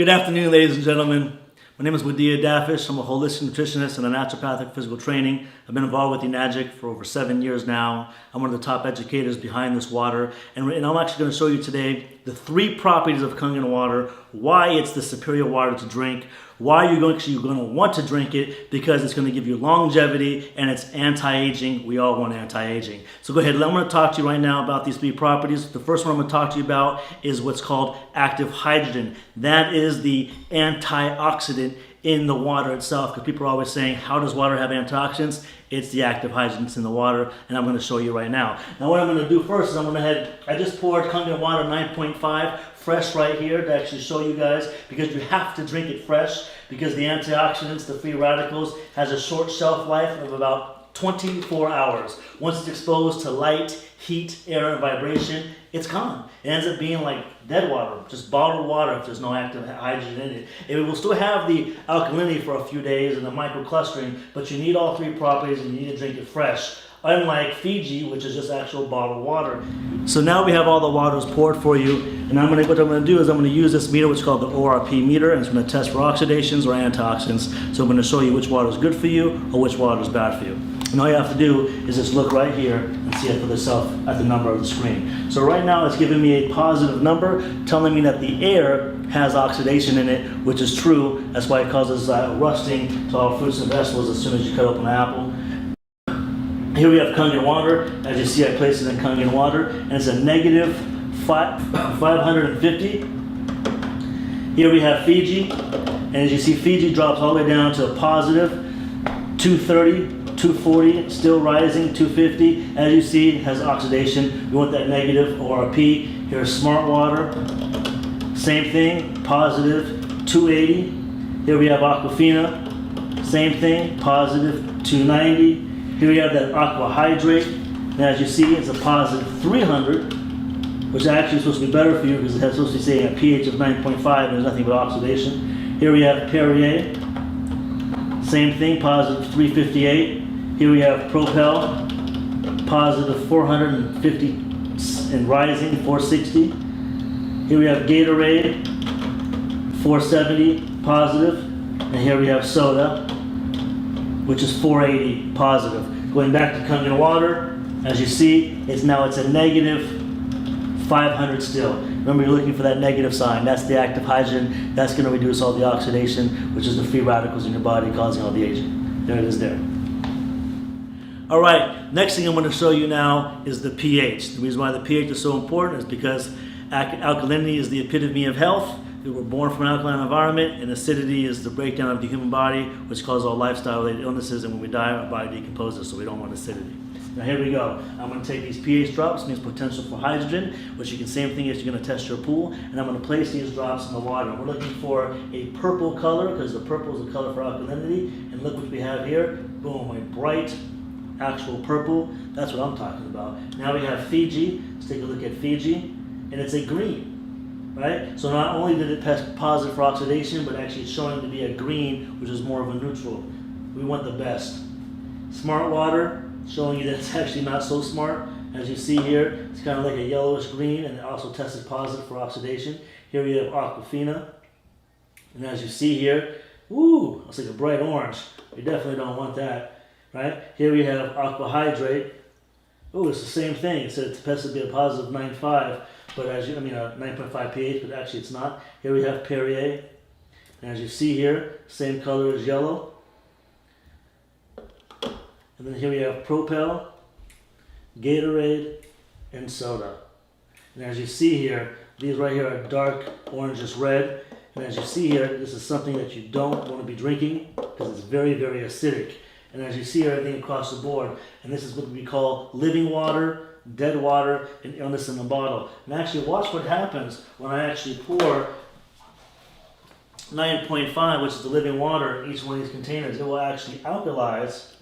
Good afternoon, ladies and gentlemen. My name is Wadia Dafish. I'm a holistic nutritionist and a naturopathic physical training. I've been involved with Enagic for over 7 years now. I'm one of the top educators behind this water. And I'm actually going to show you today the 3 properties of Kangen water, why it's the superior water to drink, why you're going to want to drink it, because it's going to give you longevity and it's anti-aging. We all want anti-aging. So go ahead, I'm going to talk to you right now about these 3 properties. The first one I'm going to talk to you about is what's called active hydrogen. That is the antioxidant in the water itself, because people are always saying, how does water have antioxidants? It's the active hydrogens in the water, and I'm going to show you right now. Now what I'm going to do first is I just poured Kangen water 9.5 fresh right here to actually show you guys, because you have to drink it fresh, because the antioxidants, the free radicals, has a short shelf life of about 24 hours. Once it's exposed to light, heat, air, and vibration, it's gone. It ends up being like dead water, just bottled water if there's no active hydrogen in it. It will still have the alkalinity for a few days and the microclustering, but you need all 3 properties and you need to drink it fresh. Unlike Fiji, which is just actual bottled water. So now we have all the waters poured for you, and what I'm going to do is I'm going to use this meter, which is called the ORP meter, and it's going to test for oxidations or antioxidants. So I'm going to show you which water is good for you or which water is bad for you. And all you have to do is just look right here and see it for yourself at the number of the screen. So right now it's giving me a positive number, telling me that the air has oxidation in it, which is true. That's why it causes rusting to all fruits and vegetables as soon as you cut open an apple. Here we have Kangen water. As you see, I placed it in Kangen water, and it's a negative 550. Here we have Fiji, and as you see, Fiji drops all the way down to a positive 230. 240, still rising, 250. As you see, it has oxidation. We want that negative ORP. Here's smart water. Same thing, positive 280. Here we have Aquafina. Same thing, positive 290. Here we have that aqua hydrate. And as you see, it's a positive 300, which actually is supposed to be better for you because it's supposed to be saying a pH of 9.5 and there's nothing but oxidation. Here we have Perrier. Same thing, positive 358. Here we have Propel, positive 450 and rising, 460. Here we have Gatorade, 470 positive. And here we have soda, which is 480 positive. Going back to Kangen water, as you see, it's a negative 500 still. Remember, you're looking for that negative sign. That's the active hydrogen. That's going to reduce all the oxidation, which is the free radicals in your body causing all the aging. There it is there. All right, next thing I'm going to show you now is the pH. The reason why the pH is so important is because alkalinity is the epitome of health. We were born from an alkaline environment, and acidity is the breakdown of the human body, which causes all lifestyle-related illnesses, and when we die, our body decomposes, so we don't want acidity. Now here we go. I'm going to take these pH drops, means potential for hydrogen, which you can, same thing as you're going to test your pool, and I'm going to place these drops in the water. We're looking for a purple color, because the purple is the color for alkalinity, and look what we have here. Boom, a bright, actual purple. That's what I'm talking about. Now we have Fiji. Let's take a look at Fiji, and it's a green, right? So not only did it test positive for oxidation, but actually it's showing to be a green, which is more of a neutral. We want the best. Smart water, showing you that it's actually not so smart. As you see here, it's kind of like a yellowish green, and it also tested positive for oxidation. Here we have Aquafina, and as you see here, ooh, it's like a bright orange. We definitely don't want that. Right? Here we have aqua hydrate. Oh, it's the same thing. It said it's supposed to be a positive 9.5, but 9.5 pH, but actually it's not. Here we have Perrier. And as you see here, same color as yellow. And then here we have Propel, Gatorade, and soda. And as you see here, these right here are dark orangish red. And as you see here, this is something that you don't want to be drinking because it's very, very acidic. And as you see everything across the board, and this is what we call living water, dead water, and illness in the bottle. And actually watch what happens when I actually pour 9.5, which is the living water, in each one of these containers. It will actually alkalize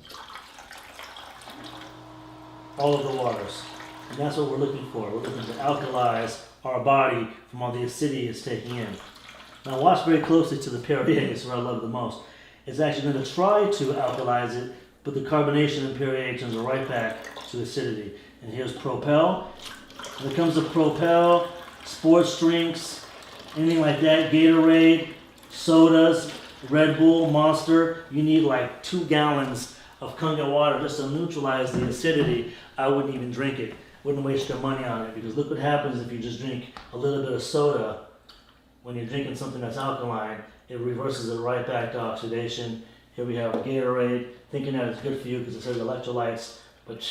all of the waters. And that's what we're looking for. We're looking to alkalize our body from all the acidity it's taking in. Now watch very closely to the Perrier, it's where I love it the most. It's actually going to try to alkalize it, but the carbonation in Perrier turns it right back to acidity. And here's Propel. When it comes to Propel, sports drinks, anything like that, Gatorade, sodas, Red Bull, Monster, you need like 2 gallons of Kangen water just to neutralize the acidity. I wouldn't even drink it. Wouldn't waste your money on it, because look what happens if you just drink a little bit of soda. When you're drinking something that's alkaline, it reverses it right back to oxidation. Here we have Gatorade, thinking that it's good for you because it says electrolytes, but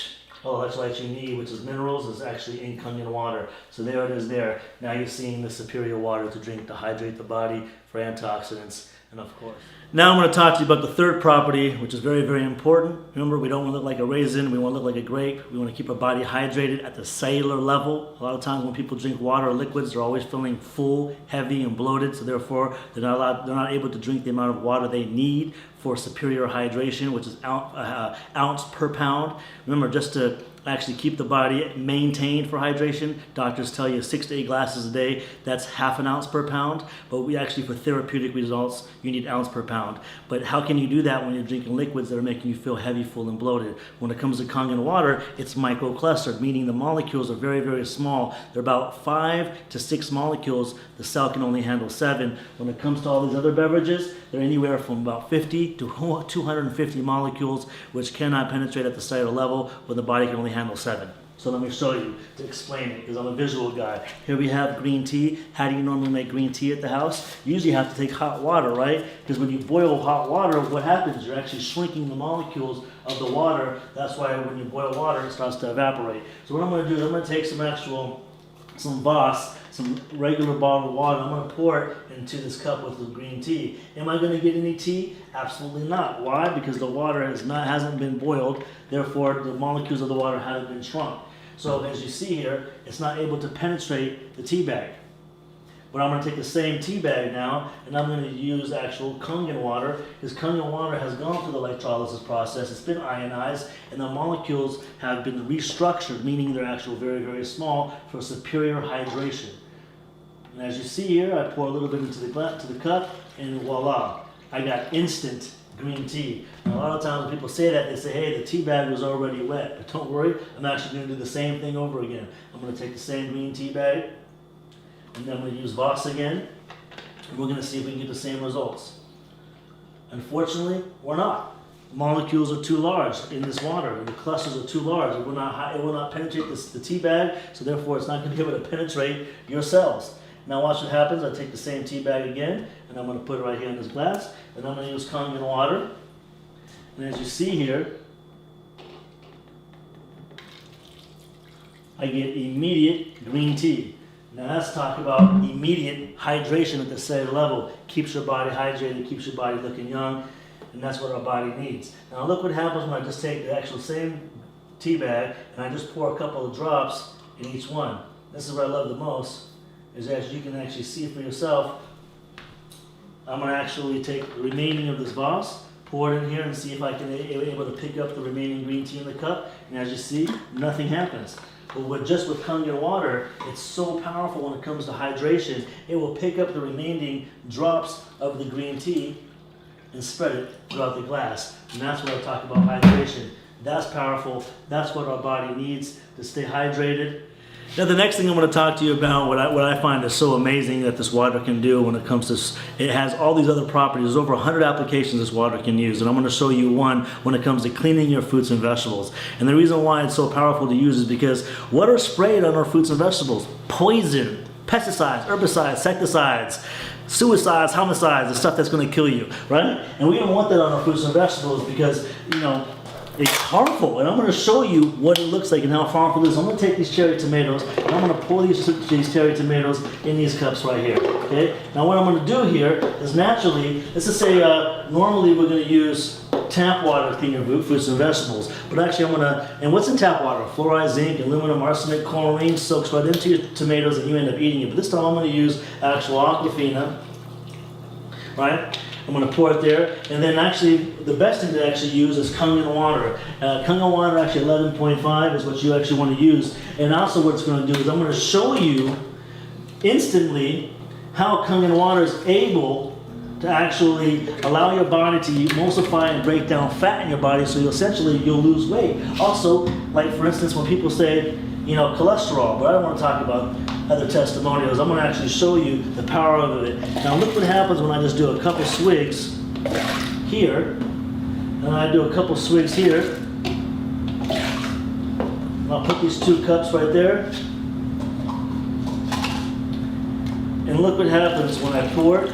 all the electrolytes you need, which is minerals, is actually in Kangen water. So there it is there. Now you're seeing the superior water to drink to hydrate the body for antioxidants, and of course. Now I'm going to talk to you about the third property, which is very, very important. Remember, we don't want to look like a raisin. We want to look like a grape. We want to keep our body hydrated at the cellular level. A lot of times when people drink water or liquids, they're always feeling full, heavy, and bloated. So therefore, they're not able to drink the amount of water they need for superior hydration, which is ounce per pound. Remember, just to actually keep the body maintained for hydration, doctors tell you 6 to 8 glasses a day. That's half an ounce per pound. But we actually, for therapeutic results, you need ounce per pound. But how can you do that when you're drinking liquids that are making you feel heavy, full, and bloated? When it comes to Kangen water, it's microclustered, meaning the molecules are very, very small. They're about 5 to 6 molecules. The cell can only handle 7. When it comes to all these other beverages, they're anywhere from about 50 to 250 molecules, which cannot penetrate at the cellular level, when the body can only handle 7. So let me show you to explain it, because I'm a visual guy. Here we have green tea. How do you normally make green tea at the house? You usually have to take hot water, right? Because when you boil hot water, what happens? You're actually shrinking the molecules of the water. That's why when you boil water, it starts to evaporate. So what I'm going to do is I'm going to take some Voss, some regular bottled water. I'm going to pour it into this cup with the green tea. Am I going to get any tea? Absolutely not. Why? Because the water hasn't been boiled. Therefore, the molecules of the water haven't been shrunk. So as you see here, it's not able to penetrate the tea bag. But I'm going to take the same tea bag now, and I'm going to use actual Kangen water, because Kangen water has gone through the electrolysis process. It's been ionized, and the molecules have been restructured, meaning they're actually very, very small for superior hydration. And as you see here, I pour a little bit into the cup, and voila, I got instant green tea. And a lot of times when people say that, they say, hey, the tea bag was already wet. But don't worry, I'm actually going to do the same thing over again. I'm going to take the same green tea bag, and then I'm going to use Voss again, and we're going to see if we can get the same results. Unfortunately, we're not. Molecules are too large in this water. The clusters are too large. It will not penetrate the tea bag, so therefore it's not going to be able to penetrate your cells. Now watch what happens. I take the same tea bag again, and I'm going to put it right here in this glass, and I'm going to use Kangen water. And as you see here, I get immediate green tea. Now let's talk about immediate hydration at the cellular level. Keeps your body hydrated, keeps your body looking young, and that's what our body needs. Now look what happens when I just take the actual same tea bag and I just pour a couple of drops in each one. This is what I love the most, is as you can actually see for yourself. I'm going to actually take the remaining of this Voss, pour it in here, and see if I can be able to pick up the remaining green tea in the cup. And as you see, nothing happens. But with Kangen water, it's so powerful when it comes to hydration. It will pick up the remaining drops of the green tea and spread it throughout the glass. And that's what I talk about hydration. That's powerful. That's what our body needs to stay hydrated. Now the next thing I'm going to talk to you about, what I find is so amazing that this water can do when it comes to, it has all these other properties. There's over 100 applications this water can use, and I'm going to show you one when it comes to cleaning your fruits and vegetables. And the reason why it's so powerful to use is because what are sprayed on our fruits and vegetables? Poison, pesticides, herbicides, insecticides, suicides, homicides, the stuff that's going to kill you, right? And we don't want that on our fruits and vegetables because, you know, it's harmful, and I'm going to show you what it looks like and how harmful it is. I'm going to take these cherry tomatoes, and I'm going to pour these cherry tomatoes in these cups right here, okay? Now what I'm going to do here is naturally, let's just say normally we're going to use tap water to clean your fruits and vegetables, but actually I'm going to, and what's in tap water? Fluoride, zinc, aluminum, arsenic, chlorine, soaks right into your tomatoes and you end up eating it. But this time I'm going to use actual Aquafina, right? I'm going to pour it there, and then actually the best thing to actually use is Kangen water. Kangen water, actually 11.5 is what you actually want to use. And also what it's going to do is I'm going to show you instantly how Kangen water is able to actually allow your body to emulsify and break down fat in your body, so you'll lose weight. Also, like for instance, when people say, you know, cholesterol, but I don't want to talk about other testimonials. I'm going to actually show you the power of it. Now look what happens when I just do a couple swigs here, and I do a couple swigs here. And I'll put these 2 cups right there. And look what happens when I pour it.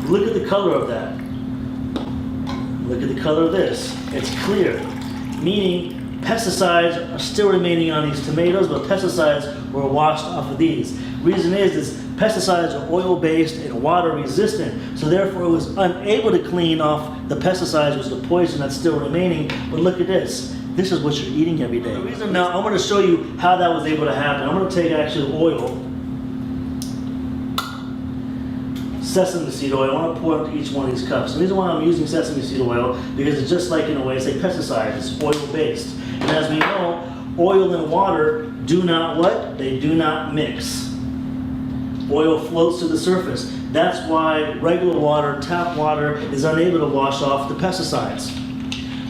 Look at the color of that. Look at the color of this. It's clear, meaning pesticides are still remaining on these tomatoes, but pesticides were washed off of these. Reason is pesticides are oil-based and water-resistant, so therefore it was unable to clean off the pesticides, which is the poison that's still remaining. But look at this. This is what you're eating every day. Now I'm going to show you how that was able to happen. I'm going to take actually oil, sesame seed oil. I want to pour into each one of these cups. And the reason why I'm using sesame seed oil, because it's just like, in a way, it's like pesticide. It's oil-based. And as we know, oil and water do not what? They do not mix. Oil floats to the surface. That's why regular water, tap water, is unable to wash off the pesticides.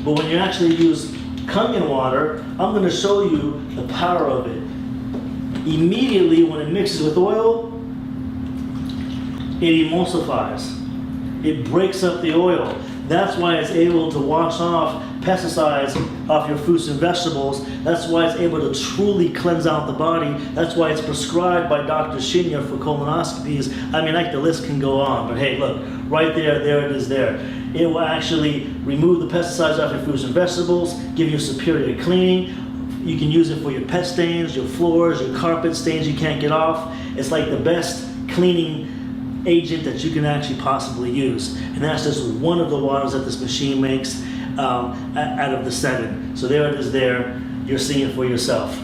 But when you actually use Kangen water, I'm going to show you the power of it. Immediately when it mixes with oil, it emulsifies. It breaks up the oil. That's why it's able to wash off pesticides off your fruits and vegetables. That's why it's able to truly cleanse out the body. That's why it's prescribed by Dr. Shinya for colonoscopies. I mean, like, the list can go on, but hey, look, right there, there it is there. It will actually remove the pesticides off your fruits and vegetables, give you superior cleaning. You can use it for your pet stains, your floors, your carpet stains you can't get off. It's like the best cleaning agent that you can actually possibly use. And that's just one of the waters that this machine makes out of the 7. So there it is there. You're seeing it for yourself.